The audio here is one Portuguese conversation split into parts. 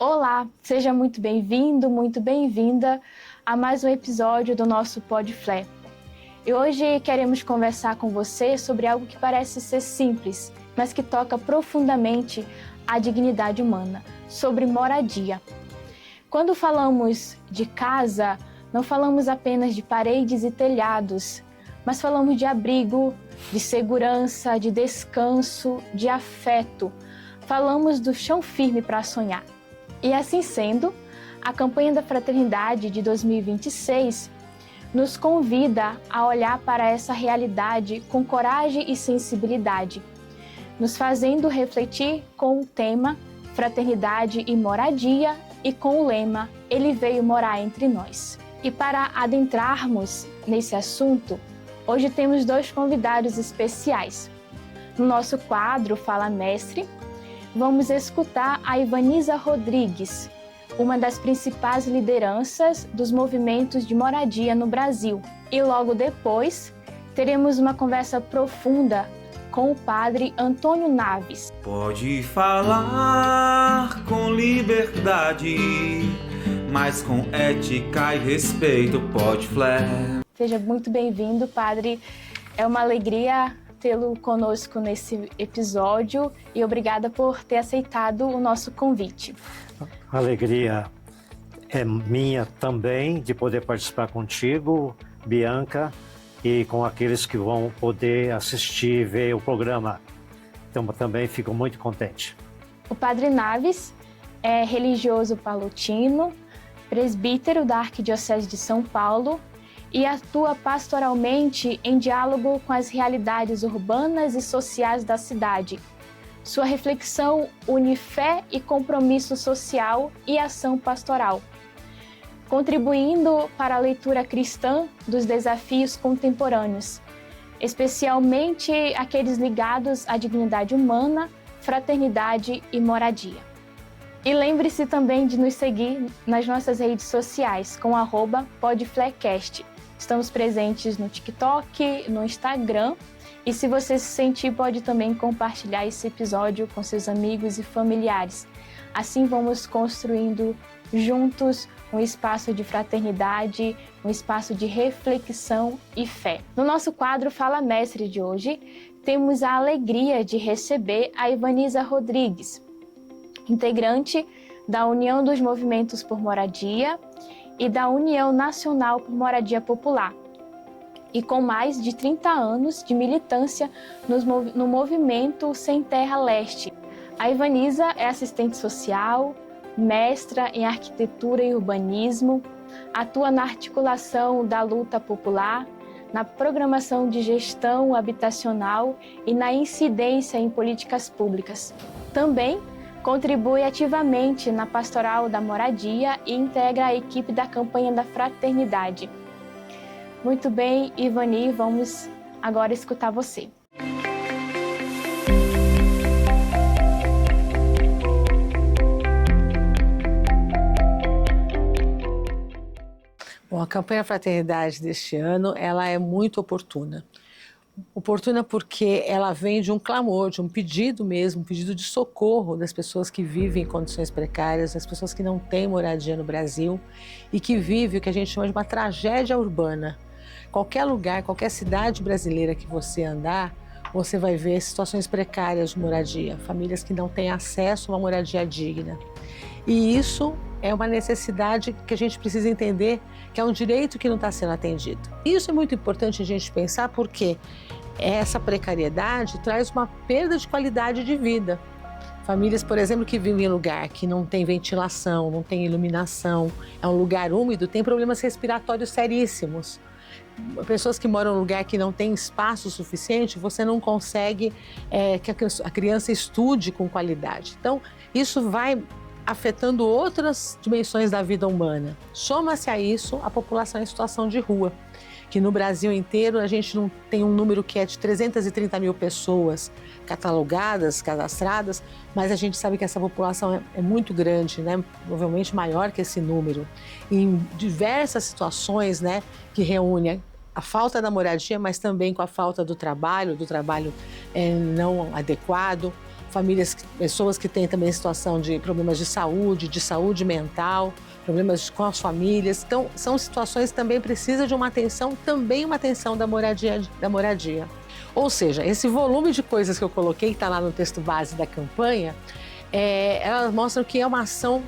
Olá, seja muito bem-vindo, muito bem-vinda a mais um episódio do nosso Podflé. E hoje queremos conversar com você sobre algo que parece ser simples, mas que toca profundamente a dignidade humana, sobre moradia. Quando falamos de casa, não falamos apenas de paredes e telhados, mas falamos de abrigo, de segurança, de descanso, de afeto. Falamos do chão firme para sonhar. E assim sendo, a campanha da Fraternidade de 2026 nos convida a olhar para essa realidade com coragem e sensibilidade, nos fazendo refletir com o tema Fraternidade e Moradia e com o lema Ele veio morar entre nós. E para adentrarmos nesse assunto, hoje temos dois convidados especiais. No nosso quadro Fala Mestre, vamos escutar a Ivaniza Rodrigues, uma das principais lideranças dos movimentos de moradia no Brasil. E logo depois, teremos uma conversa profunda com o padre Antônio Naves. Pode falar com liberdade, mas com ética e respeito, Podflé. Seja muito bem-vindo, padre. É uma alegria tê-lo conosco nesse episódio e obrigada por ter aceitado o nosso convite. A alegria é minha também de poder participar contigo, Bianca, e com aqueles que vão poder assistir e ver o programa. Então também fico muito contente. O padre Naves é religioso palotino, presbítero da Arquidiocese de São Paulo, e atua pastoralmente em diálogo com as realidades urbanas e sociais da cidade. Sua reflexão une fé e compromisso social e ação pastoral, contribuindo para a leitura cristã dos desafios contemporâneos, especialmente aqueles ligados à dignidade humana, fraternidade e moradia. E lembre-se também de nos seguir nas nossas redes sociais com @podflecast. Estamos presentes no TikTok, no Instagram. E se você se sentir, pode também compartilhar esse episódio com seus amigos e familiares. Assim vamos construindo juntos um espaço de fraternidade, um espaço de reflexão e fé. No nosso quadro Fala Mestre de hoje, temos a alegria de receber a Ivaniza Rodrigues, integrante da União dos Movimentos por Moradia e da União Nacional por Moradia Popular, e com mais de 30 anos de militância no movimento Sem Terra Leste. A Ivaniza é assistente social, mestra em arquitetura e urbanismo, atua na articulação da luta popular, na programação de gestão habitacional e na incidência em políticas públicas. Também contribui ativamente na pastoral da moradia e integra a equipe da campanha da Fraternidade. Muito bem, Ivani, vamos agora escutar você. Bom, a campanha Fraternidade deste ano, ela é muito oportuna. Oportuna porque ela vem de um clamor, de um pedido mesmo, um pedido de socorro das pessoas que vivem em condições precárias, das pessoas que não têm moradia no Brasil e que vivem o que a gente chama de uma tragédia urbana. Qualquer lugar, qualquer cidade brasileira que você andar, você vai ver situações precárias de moradia, famílias que não têm acesso a uma moradia digna. E isso é uma necessidade que a gente precisa entender que é um direito que não está sendo atendido. Isso é muito importante a gente pensar porque essa precariedade traz uma perda de qualidade de vida. Famílias, por exemplo, que vivem em lugar que não tem ventilação, não tem iluminação, é um lugar úmido, tem problemas respiratórios seríssimos. Pessoas que moram em um lugar que não tem espaço suficiente, você não consegue que a criança estude com qualidade. Então, isso vai afetando outras dimensões da vida humana. Soma-se a isso a população em situação de rua, que no Brasil inteiro a gente não tem um número que é de 330 mil pessoas catalogadas, cadastradas, mas a gente sabe que essa população é muito grande, né? Provavelmente maior que esse número, em diversas situações, né, que reúne a falta da moradia, mas também com a falta do trabalho não adequado, pessoas que têm também situação de problemas de saúde mental, problemas com as famílias. Então, são situações que também precisam de uma atenção, também uma atenção da moradia. Ou seja, esse volume de coisas que eu coloquei, que está lá no texto base da campanha, elas mostram que é uma ação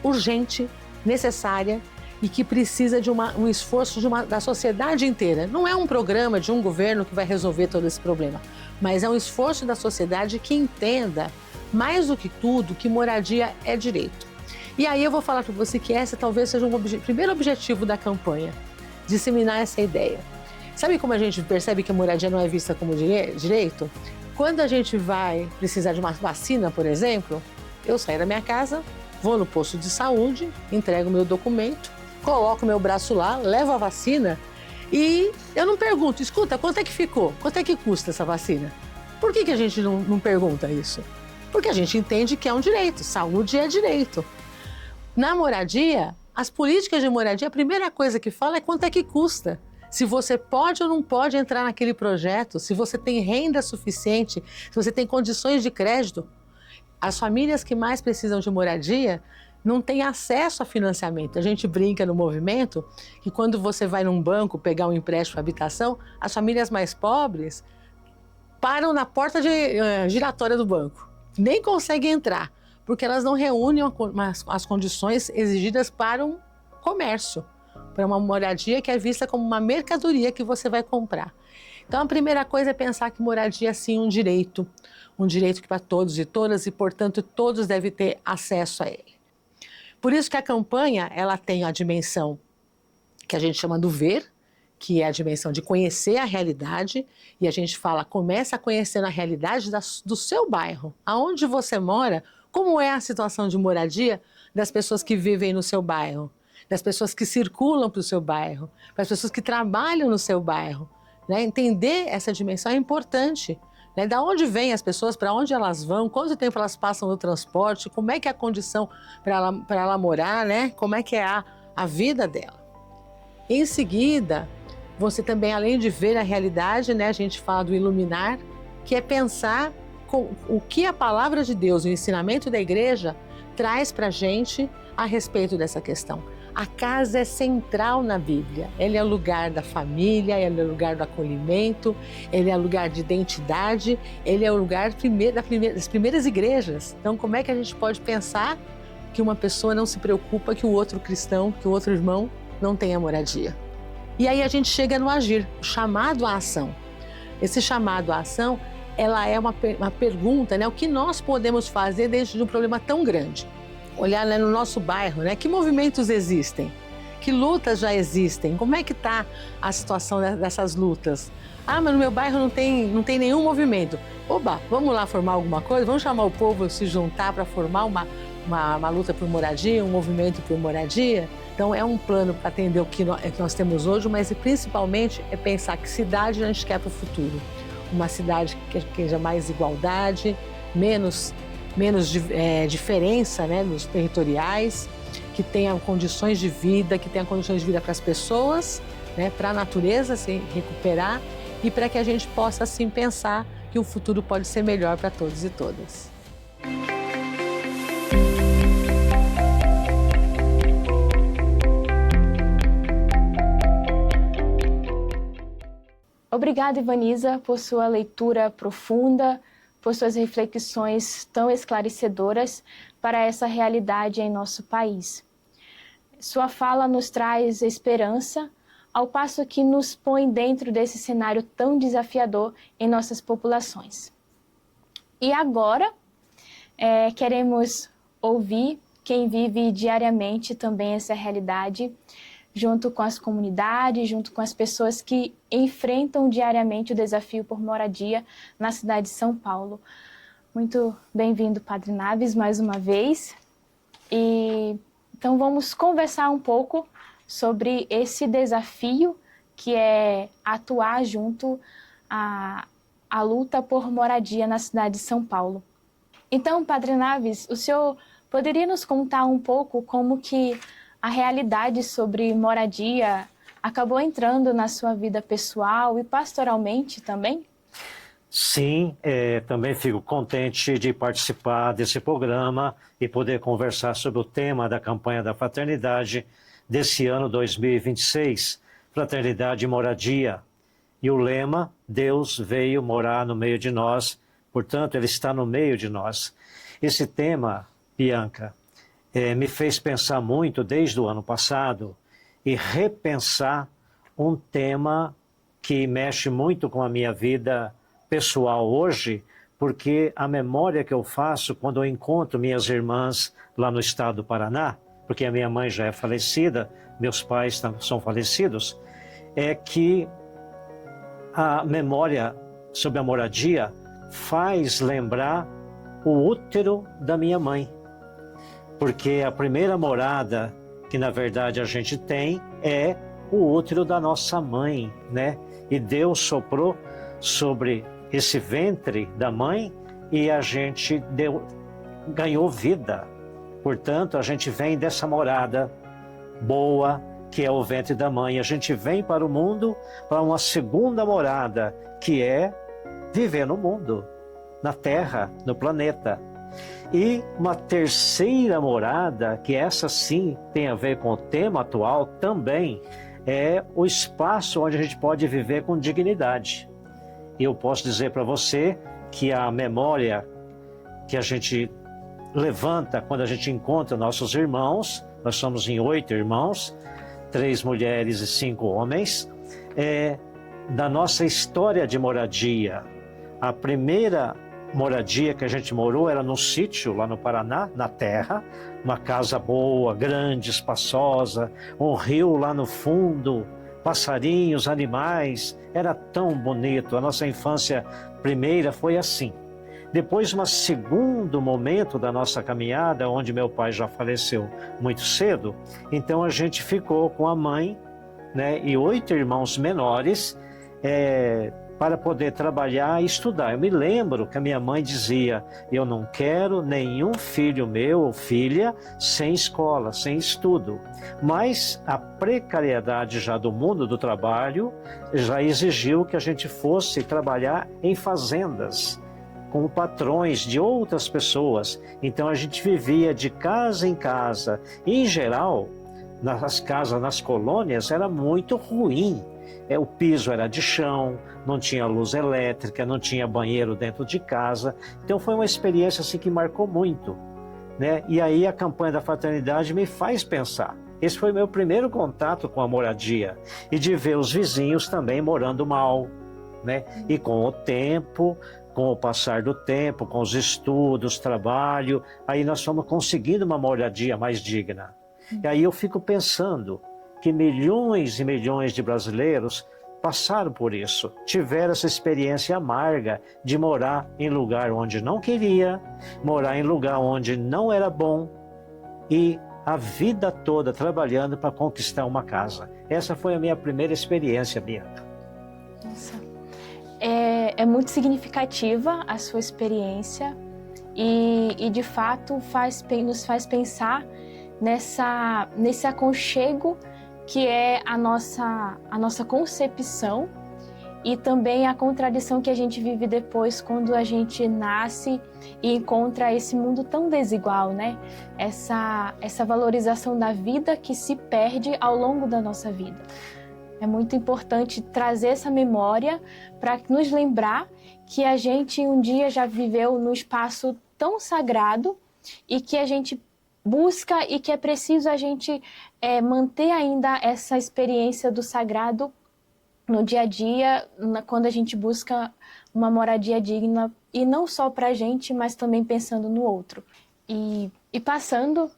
urgente, necessária e que precisa de um esforço da sociedade inteira. Não é um programa de um governo que vai resolver todo esse problema, mas é um esforço da sociedade que entenda, mais do que tudo, que moradia é direito. E aí eu vou falar para você que essa talvez seja o primeiro objetivo da campanha, disseminar essa ideia. Sabe como a gente percebe que a moradia não é vista como direito? Quando a gente vai precisar de uma vacina, por exemplo, eu saio da minha casa, vou no posto de saúde, entrego meu documento, coloco meu braço lá, levo a vacina e eu não pergunto, escuta, quanto é que ficou? Quanto é que custa essa vacina? Por que a gente não pergunta isso? Porque a gente entende que é um direito, saúde é direito. Na moradia, as políticas de moradia, a primeira coisa que fala é quanto é que custa. Se você pode ou não pode entrar naquele projeto, se você tem renda suficiente, se você tem condições de crédito. As famílias que mais precisam de moradia não têm acesso a financiamento. A gente brinca no movimento que quando você vai num banco pegar um empréstimo para habitação, as famílias mais pobres param na porta giratória do banco. Nem conseguem entrar, porque elas não reúnem as condições exigidas para um comércio, para uma moradia que é vista como uma mercadoria que você vai comprar. Então, a primeira coisa é pensar que moradia é sim um direito que para todos e todas, e, portanto, todos devem ter acesso a ele. Por isso que a campanha, ela tem a dimensão que a gente chama do ver, que é a dimensão de conhecer a realidade, e a gente fala, começa a conhecer a realidade do seu bairro, aonde você mora, como é a situação de moradia das pessoas que vivem no seu bairro, das pessoas que circulam para o seu bairro, das pessoas que trabalham no seu bairro. Né? Entender essa dimensão é importante. Né? Da onde vêm as pessoas, para onde elas vão, quanto tempo elas passam no transporte, como é que é a condição para ela morar, né? Como é que é a vida dela. Em seguida, você também, além de ver a realidade, né, a gente fala do iluminar, que é pensar o que a palavra de Deus, o ensinamento da igreja, traz para a gente a respeito dessa questão. A casa é central na Bíblia. Ele é o lugar da família, ele é o lugar do acolhimento, ele é o lugar de identidade, ele é o lugar das primeiras igrejas. Então, como é que a gente pode pensar que uma pessoa não se preocupa que o outro cristão, que o outro irmão não tenha moradia? E aí a gente chega no agir, o chamado à ação. Esse chamado à ação, ela é uma pergunta, né? O que nós podemos fazer dentro de um problema tão grande? Olhar, né, no nosso bairro, né? Que movimentos existem? Que lutas já existem? Como é que está a situação dessas lutas? Ah, mas no meu bairro não tem nenhum movimento. Oba, vamos lá formar alguma coisa? Vamos chamar o povo a se juntar para formar uma luta por moradia, um movimento por moradia? Então é um plano para atender o que nós temos hoje, mas principalmente é pensar que cidade a gente quer para o futuro. Uma cidade que tenha mais igualdade, menos diferença, né, nos territoriais, que tenha condições de vida, para as pessoas, né, para a natureza se recuperar e para que a gente possa assim pensar que o futuro pode ser melhor para todos e todas. Obrigada, Ivaniza, por sua leitura profunda, por suas reflexões tão esclarecedoras para essa realidade em nosso país. Sua fala nos traz esperança, ao passo que nos põe dentro desse cenário tão desafiador em nossas populações. E agora, queremos ouvir quem vive diariamente também essa realidade, junto com as comunidades, junto com as pessoas que enfrentam diariamente o desafio por moradia na cidade de São Paulo. Muito bem-vindo, Padre Naves, mais uma vez. Então vamos conversar um pouco sobre esse desafio que é atuar junto à luta por moradia na cidade de São Paulo. Então, Padre Naves, o senhor poderia nos contar um pouco como que a realidade sobre moradia acabou entrando na sua vida pessoal e pastoralmente também? Sim, também fico contente de participar desse programa e poder conversar sobre o tema da campanha da fraternidade desse ano 2026, Fraternidade e Moradia. E o lema, Deus veio morar no meio de nós, portanto, Ele está no meio de nós. Esse tema, Bianca, me fez pensar muito desde o ano passado e repensar um tema que mexe muito com a minha vida pessoal hoje, porque a memória que eu faço quando eu encontro minhas irmãs lá no estado do Paraná, porque a minha mãe já é falecida, meus pais são falecidos, é que a memória sobre a moradia faz lembrar o útero da minha mãe. Porque a primeira morada que na verdade a gente tem é o útero da nossa mãe, né? E Deus soprou sobre esse ventre da mãe e a gente ganhou vida. Portanto, a gente vem dessa morada boa, que é o ventre da mãe. A gente vem para o mundo para uma segunda morada, que é viver no mundo, na Terra, no planeta. E uma terceira morada, que essa sim tem a ver com o tema atual também, é o espaço onde a gente pode viver com dignidade. E eu posso dizer para você que a memória que a gente levanta quando a gente encontra nossos irmãos, nós somos em 8 irmãos, 3 mulheres e 5 homens, da nossa história de moradia. A primeira moradia que a gente morou era num sítio lá no Paraná, na terra, uma casa boa, grande, espaçosa, um rio lá no fundo, passarinhos, animais, era tão bonito. A nossa infância primeira foi assim. Depois, um segundo momento da nossa caminhada, onde meu pai já faleceu muito cedo, então a gente ficou com a mãe, né, e 8 irmãos menores, para poder trabalhar e estudar. Eu me lembro que a minha mãe dizia: eu não quero nenhum filho meu ou filha sem escola, sem estudo. Mas a precariedade já do mundo do trabalho já exigiu que a gente fosse trabalhar em fazendas, com patrões de outras pessoas. Então a gente vivia de casa em casa. Em geral, nas casas, nas colônias, era muito ruim. O piso era de chão, não tinha luz elétrica, não tinha banheiro dentro de casa. Então foi uma experiência assim que marcou muito, né? E aí a campanha da fraternidade me faz pensar. Esse foi meu primeiro contato com a moradia e de ver os vizinhos também morando mal, né? E com o tempo, com o passar do tempo, com os estudos, trabalho, aí nós fomos conseguindo uma moradia mais digna. E aí eu fico pensando que milhões e milhões de brasileiros passaram por isso, tiveram essa experiência amarga de morar em lugar onde não queria, morar em lugar onde não era bom e a vida toda trabalhando para conquistar uma casa. Essa foi a minha primeira experiência, Bianca. Nossa. É muito significativa a sua experiência e de fato nos faz pensar nesse aconchego que é a nossa concepção e também a contradição que a gente vive depois quando a gente nasce e encontra esse mundo tão desigual, né? Essa valorização da vida que se perde ao longo da nossa vida. É muito importante trazer essa memória para nos lembrar que a gente um dia já viveu num espaço tão sagrado e que a gente busca e que é preciso a gente manter ainda essa experiência do sagrado no dia a dia, quando a gente busca uma moradia digna, e não só para a gente, mas também pensando no outro. E passando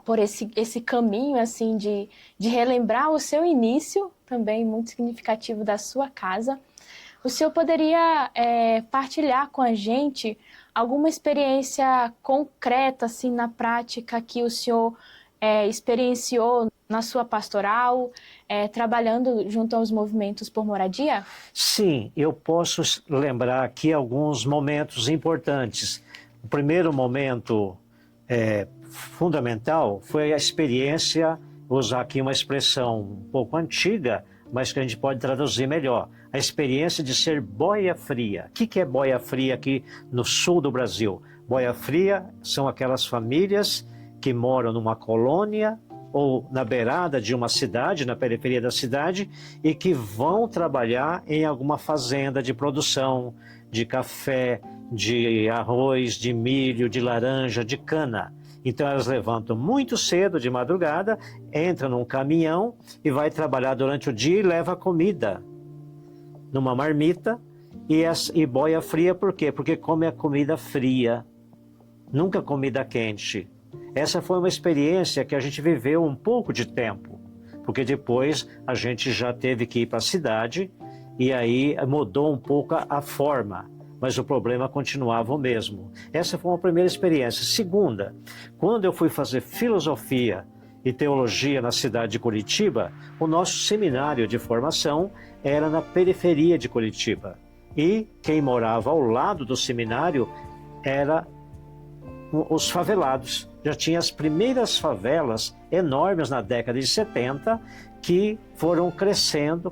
por esse caminho assim de relembrar o seu início, também muito significativo da sua casa, o senhor poderia partilhar com a gente alguma experiência concreta, assim, na prática, que o senhor experienciou na sua pastoral, trabalhando junto aos movimentos por moradia? Sim, eu posso lembrar aqui alguns momentos importantes. O primeiro momento fundamental foi a experiência, vou usar aqui uma expressão um pouco antiga, mas que a gente pode traduzir melhor, a experiência de ser boia fria. O que é boia fria aqui no sul do Brasil? Boia fria são aquelas famílias que moram numa colônia ou na beirada de uma cidade, na periferia da cidade, e que vão trabalhar em alguma fazenda de produção de café, de arroz, de milho, de laranja, de cana. Então elas levantam muito cedo, de madrugada, entram num caminhão e vai trabalhar durante o dia e leva comida numa marmita e boia fria. Por quê? Porque come a comida fria, nunca comida quente. Essa foi uma experiência que a gente viveu um pouco de tempo, porque depois a gente já teve que ir para a cidade e aí mudou um pouco a forma, mas o problema continuava o mesmo. Essa foi uma primeira experiência. Segunda, quando eu fui fazer filosofia e teologia na cidade de Curitiba, o nosso seminário de formação era na periferia de Curitiba. E quem morava ao lado do seminário era os favelados. Já tinha as primeiras favelas enormes na década de 70 que foram crescendo,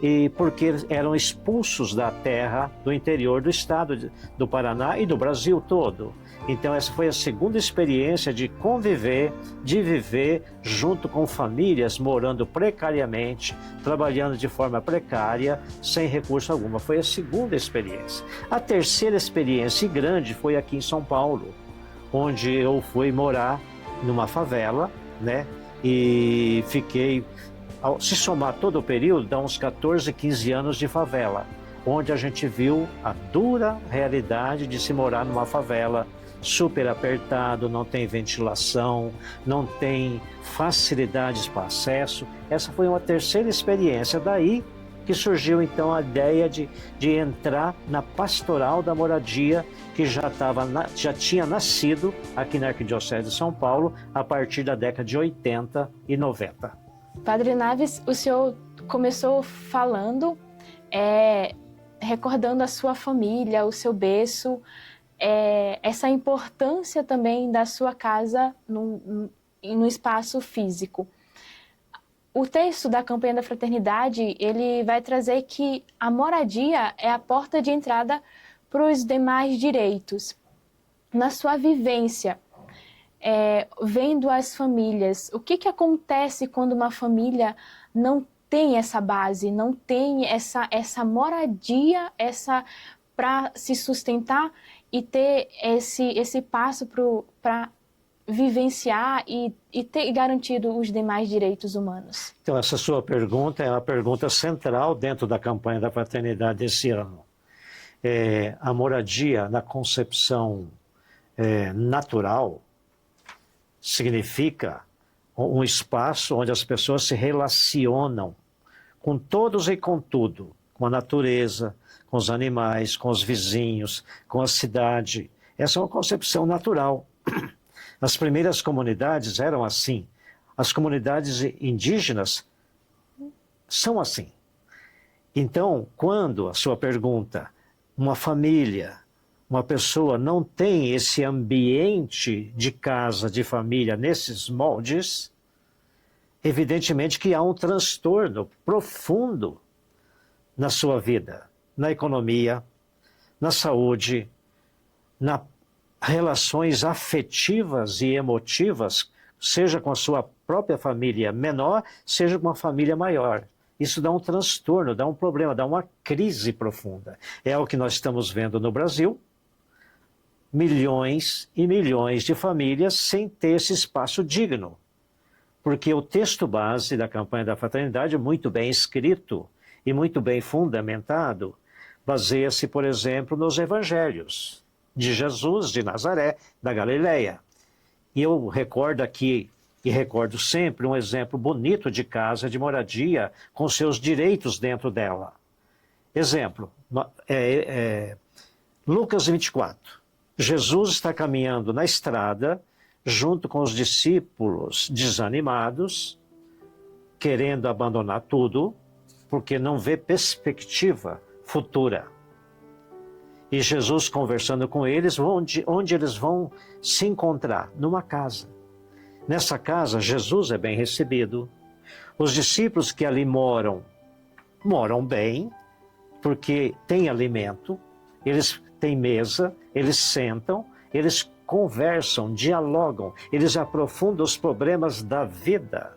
e porque eram expulsos da terra do interior do estado do Paraná e do Brasil todo. Então essa foi a segunda experiência de conviver, de viver junto com famílias morando precariamente, trabalhando de forma precária, sem recurso algum. Foi a segunda experiência. A terceira experiência grande foi aqui em São Paulo, onde eu fui morar numa favela, né? E fiquei, se somar todo o período, dá uns 14, 15 anos de favela, onde a gente viu a dura realidade de se morar numa favela, super apertado, não tem ventilação, não tem facilidades para acesso. Essa foi uma terceira experiência. Daí que surgiu então a ideia de entrar na pastoral da moradia, que já tinha nascido aqui na Arquidiocese de São Paulo a partir da década de 80 e 90. Padre Naves, o senhor começou falando, recordando a sua família, o seu berço, essa importância também da sua casa no espaço físico. O texto da campanha da fraternidade, ele vai trazer que a moradia é a porta de entrada para os demais direitos. Na sua vivência, vendo as famílias, o que acontece quando uma família não tem essa base, não tem essa moradia, para se sustentar e ter esse passo para vivenciar e ter garantido os demais direitos humanos? Então, essa sua pergunta é uma pergunta central dentro da campanha da fraternidade desse ano. A moradia, na concepção natural, significa um espaço onde as pessoas se relacionam com todos e com tudo, com a natureza, com os animais, com os vizinhos, com a cidade. Essa é uma concepção natural. As primeiras comunidades eram assim. As comunidades indígenas são assim. Então, quando a sua pergunta, uma família, uma pessoa não tem esse ambiente de casa, de família, nesses moldes, evidentemente que há um transtorno profundo na sua vida, na economia, na saúde, nas relações afetivas e emotivas, seja com a sua própria família menor, seja com uma família maior. Isso dá um transtorno, dá um problema, dá uma crise profunda. É o que nós estamos vendo no Brasil. Milhões e milhões de famílias sem ter esse espaço digno. Porque o texto base da campanha da fraternidade, muito bem escrito e muito bem fundamentado, baseia-se, por exemplo, nos evangelhos de Jesus de Nazaré, da Galileia. E eu recordo aqui, e recordo sempre, um exemplo bonito de casa, de moradia, com seus direitos dentro dela. Exemplo, Lucas 24. Jesus está caminhando na estrada, junto com os discípulos desanimados, querendo abandonar tudo, porque não vê perspectiva futura. E Jesus, conversando com eles, onde eles vão se encontrar? Numa casa. Nessa casa, Jesus é bem recebido. Os discípulos que ali moram moram bem, porque têm alimento, eles têm mesa, eles sentam, eles conversam, dialogam, eles aprofundam os problemas da vida.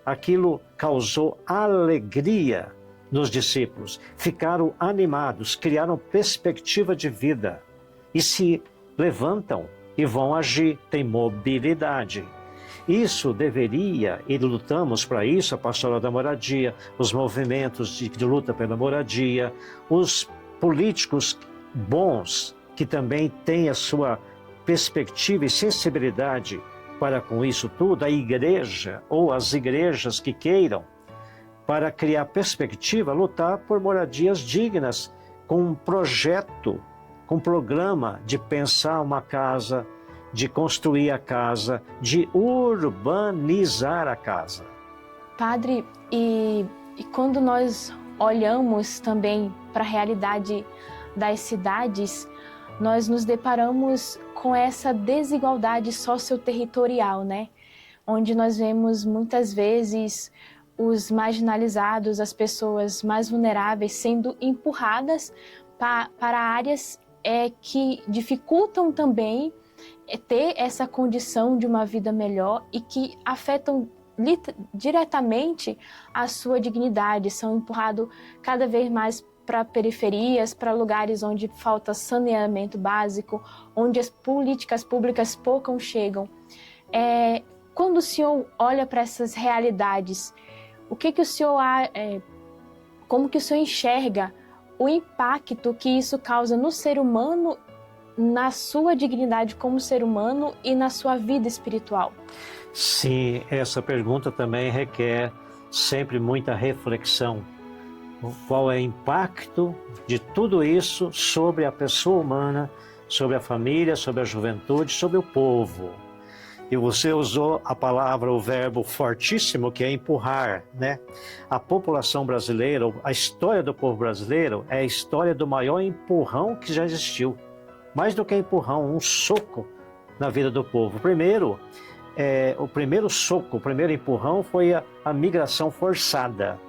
Aquilo causou alegria nos discípulos, ficaram animados, criaram perspectiva de vida e se levantam e vão agir, têm mobilidade. Isso deveria, e lutamos para isso, a Pastoral da Moradia, os movimentos de luta pela moradia, os políticos bons que também têm a sua perspectiva e sensibilidade para com isso tudo, a igreja ou as igrejas que queiram, para criar perspectiva, lutar por moradias dignas, com um projeto, com um programa de pensar uma casa, de construir a casa, de urbanizar a casa. Padre, e quando nós olhamos também para a realidade das cidades, nós nos deparamos com essa desigualdade socioterritorial, né? Onde nós vemos muitas vezes os marginalizados, as pessoas mais vulneráveis sendo empurradas para áreas que dificultam também ter essa condição de uma vida melhor e que afetam diretamente a sua dignidade, são empurrados cada vez mais para periferias, para lugares onde falta saneamento básico, onde as políticas públicas pouco chegam. Quando o senhor olha para essas realidades, o que o senhor, como que o senhor enxerga o impacto que isso causa no ser humano, na sua dignidade como ser humano e na sua vida espiritual? Sim, essa pergunta também requer sempre muita reflexão. Qual é o impacto de tudo isso sobre a pessoa humana, sobre a família, sobre a juventude, sobre o povo? E você usou a palavra, o verbo fortíssimo, que é empurrar, né? A população brasileira, a história do povo brasileiro é a história do maior empurrão que já existiu. Mais do que empurrão, um soco na vida do povo. Primeiro, o primeiro soco, o primeiro empurrão foi a migração forçada.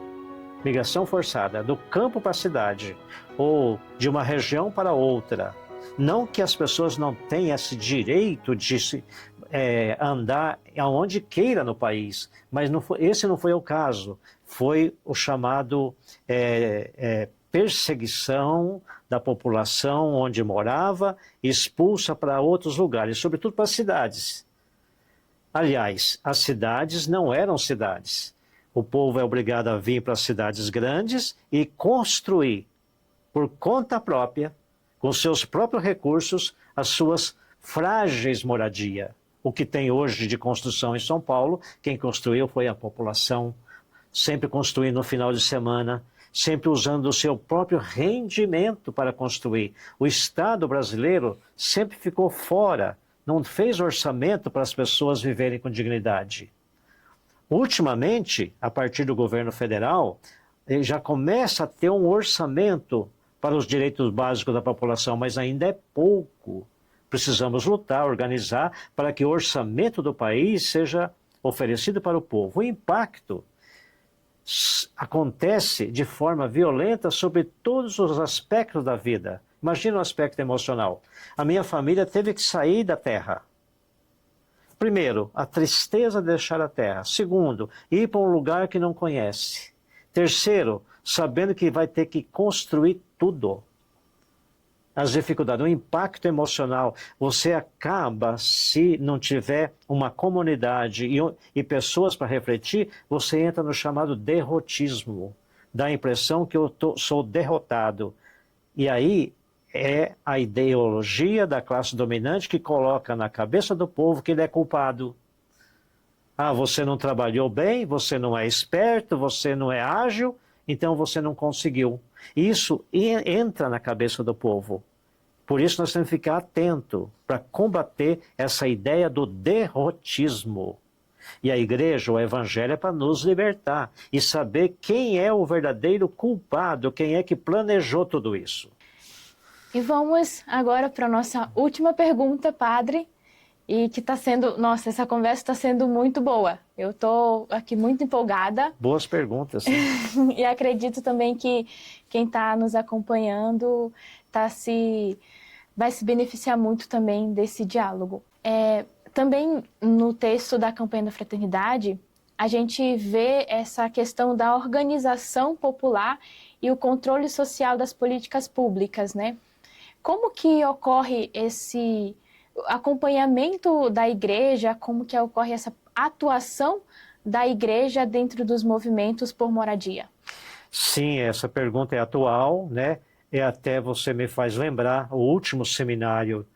Migração forçada, do campo para a cidade, ou de uma região para outra. Não que as pessoas não tenham esse direito de andar aonde queira no país, mas esse não foi o caso. Foi o chamado perseguição da população onde morava, expulsa para outros lugares, sobretudo para as cidades. Aliás, as cidades não eram cidades. O povo é obrigado a vir para as cidades grandes e construir, por conta própria, com seus próprios recursos, as suas frágeis moradias. O que tem hoje de construção em São Paulo, quem construiu foi a população, sempre construindo no final de semana, sempre usando o seu próprio rendimento para construir. O Estado brasileiro sempre ficou fora, não fez orçamento para as pessoas viverem com dignidade. Ultimamente, a partir do governo federal, já começa a ter um orçamento para os direitos básicos da população, mas ainda é pouco. Precisamos lutar, organizar para que o orçamento do país seja oferecido para o povo. O impacto acontece de forma violenta sobre todos os aspectos da vida. Imagina o aspecto emocional. A minha família teve que sair da terra. Primeiro, a tristeza de deixar a terra. Segundo, ir para um lugar que não conhece. Terceiro, sabendo que vai ter que construir tudo. As dificuldades, o impacto emocional. Você acaba, se não tiver uma comunidade e pessoas para refletir, você entra no chamado derrotismo. Dá a impressão que eu sou derrotado. E aí é a ideologia da classe dominante que coloca na cabeça do povo que ele é culpado. Ah, você não trabalhou bem, você não é esperto, você não é ágil, então você não conseguiu. Isso entra na cabeça do povo. Por isso nós temos que ficar atento para combater essa ideia do derrotismo. E a igreja, o evangelho é para nos libertar e saber quem é o verdadeiro culpado, quem é que planejou tudo isso. E vamos agora para a nossa última pergunta, padre. e que está sendo, nossa, essa conversa está sendo muito boa. Eu estou aqui muito empolgada. Boas perguntas. E acredito também que quem está nos acompanhando vai se beneficiar muito também desse diálogo. Também no texto da campanha da fraternidade, a gente vê essa questão da organização popular e o controle social das políticas públicas, né? Como que ocorre esse acompanhamento da igreja, como que ocorre essa atuação da igreja dentro dos movimentos por moradia? Sim, essa pergunta é atual, né? E até você me faz lembrar o último seminário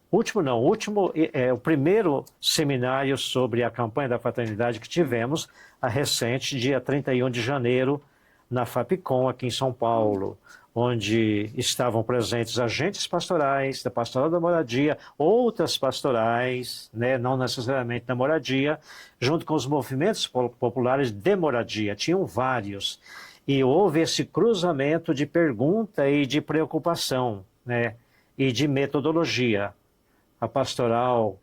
o primeiro seminário sobre a campanha da fraternidade que tivemos, a recente, dia 31 de janeiro, na FAPCOM, aqui em São Paulo, onde estavam presentes agentes pastorais da Pastoral da Moradia, outras pastorais, né, não necessariamente da moradia, junto com os movimentos populares de moradia, tinham vários. E houve esse cruzamento de pergunta e de preocupação, né, e de metodologia. A pastoral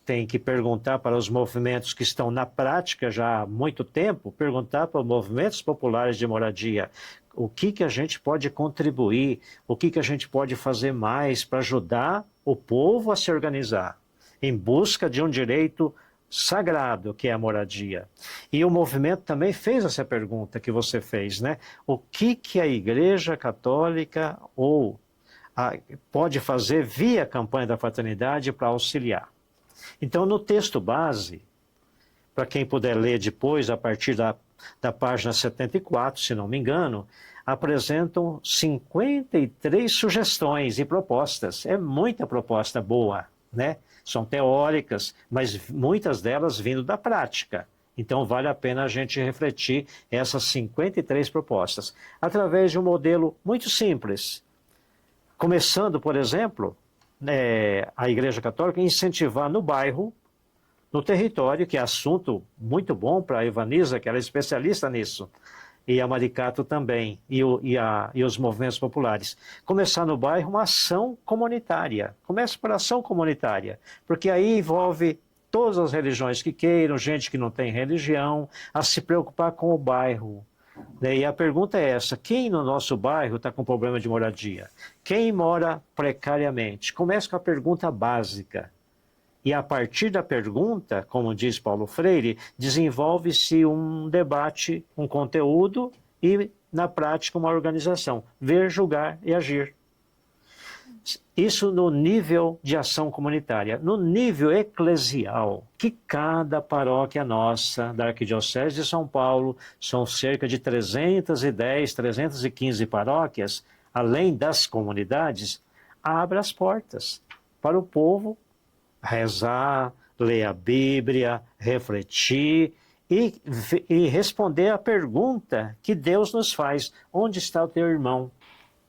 tem que perguntar para os movimentos que estão na prática já há muito tempo, perguntar para os movimentos populares de moradia o que a gente pode contribuir, o que a gente pode fazer mais para ajudar o povo a se organizar em busca de um direito sagrado, que é a moradia. E o movimento também fez essa pergunta que você fez, né? O que a Igreja Católica pode fazer via campanha da fraternidade para auxiliar? Então, no texto base, para quem puder ler depois, a partir da página 74, se não me engano, apresentam 53 sugestões e propostas. É muita proposta boa, né? São teóricas, mas muitas delas vindo da prática. Então, vale a pena a gente refletir essas 53 propostas, através de um modelo muito simples. Começando, por exemplo, a Igreja Católica incentivar no bairro, no território, que é assunto muito bom para a Ivaniza, que ela é especialista nisso, e a Maricato também, e os movimentos populares. Começar no bairro uma ação comunitária. Começa por ação comunitária, porque aí envolve todas as religiões que queiram, gente que não tem religião, a se preocupar com o bairro. E a pergunta é essa: quem no nosso bairro está com problema de moradia? Quem mora precariamente? Começa com a pergunta básica. E a partir da pergunta, como diz Paulo Freire, desenvolve-se um debate, um conteúdo e, na prática, uma organização. Ver, julgar e agir. Isso no nível de ação comunitária. No nível eclesial, que cada paróquia nossa, da Arquidiocese de São Paulo, são cerca de 310, 315 paróquias, além das comunidades, abre as portas para o povo rezar, ler a Bíblia, refletir e responder a pergunta que Deus nos faz: onde está o teu irmão?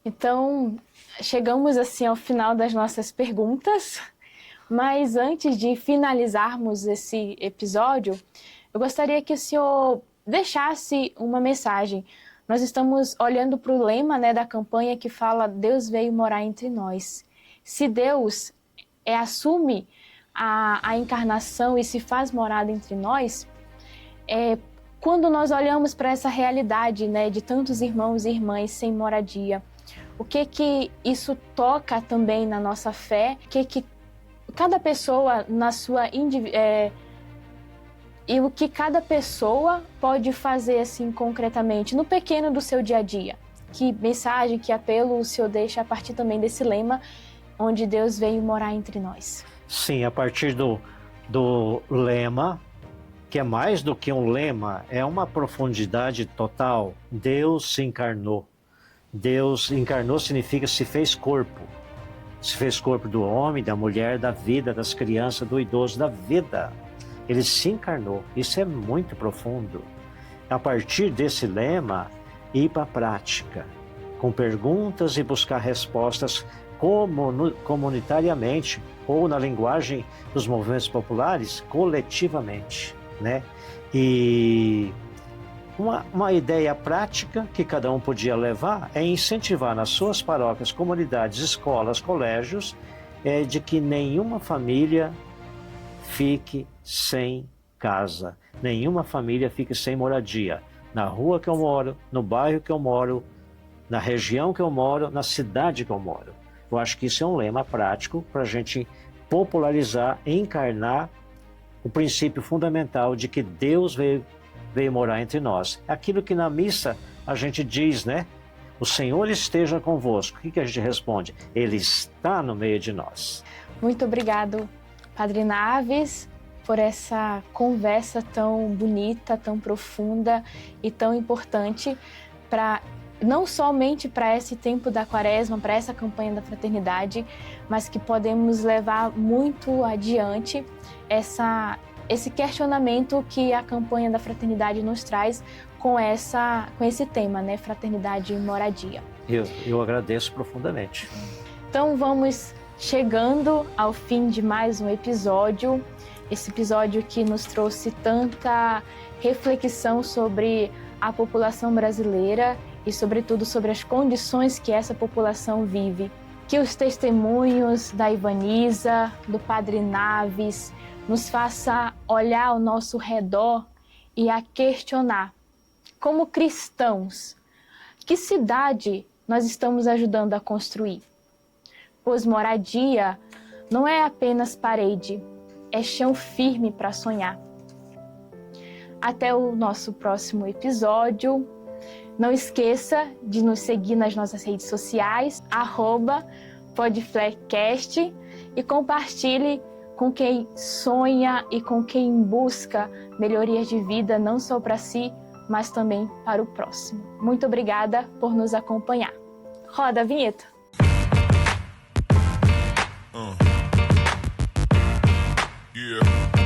Então, chegamos assim ao final das nossas perguntas, mas antes de finalizarmos esse episódio, eu gostaria que o senhor deixasse uma mensagem. Nós estamos olhando para o lema, né, da campanha que fala: Deus veio morar entre nós. Se Deus assume a encarnação e se faz morada entre nós, quando nós olhamos para essa realidade, né, de tantos irmãos e irmãs sem moradia, o que isso toca também na nossa fé, que cada pessoa na sua e o que cada pessoa pode fazer assim concretamente no pequeno do seu dia a dia. Que mensagem, que apelo o senhor deixa a partir também desse lema, onde Deus veio morar entre nós? Sim, a partir do lema, que é mais do que um lema, é uma profundidade total. Deus se encarnou. Deus encarnou significa se fez corpo. Se fez corpo do homem, da mulher, da vida, das crianças, do idoso, da vida. Ele se encarnou. Isso é muito profundo. A partir desse lema, ir para a prática, com perguntas e buscar respostas comunitariamente, ou na linguagem dos movimentos populares, coletivamente, né? E uma ideia prática que cada um podia levar é incentivar nas suas paróquias, comunidades, escolas, colégios, é de que nenhuma família fique sem casa, nenhuma família fique sem moradia. Na rua que eu moro, no bairro que eu moro, na região que eu moro, na cidade que eu moro. Eu acho que isso é um lema prático para a gente popularizar, encarnar o princípio fundamental de que Deus veio morar entre nós. Aquilo que na missa a gente diz, né? O Senhor esteja convosco. O que a gente responde? Ele está no meio de nós. Muito obrigado, Padre Naves, por essa conversa tão bonita, tão profunda e tão importante para não somente para esse tempo da Quaresma, para essa campanha da fraternidade, mas que podemos levar muito adiante esse questionamento que a campanha da fraternidade nos traz com esse tema, né? Fraternidade e moradia. Eu agradeço profundamente. Então vamos chegando ao fim de mais um episódio, esse episódio que nos trouxe tanta reflexão sobre a população brasileira e, sobretudo, sobre as condições que essa população vive. Que os testemunhos da Ivaniza, do Padre Naves, nos faça olhar ao nosso redor e a questionar, como cristãos, que cidade nós estamos ajudando a construir? Pois moradia não é apenas parede, é chão firme para sonhar. Até o nosso próximo episódio. Não esqueça de nos seguir nas nossas redes sociais, @podflecast, e compartilhe com quem sonha e com quem busca melhorias de vida, não só para si, mas também para o próximo. Muito obrigada por nos acompanhar. Roda a vinheta. Yeah.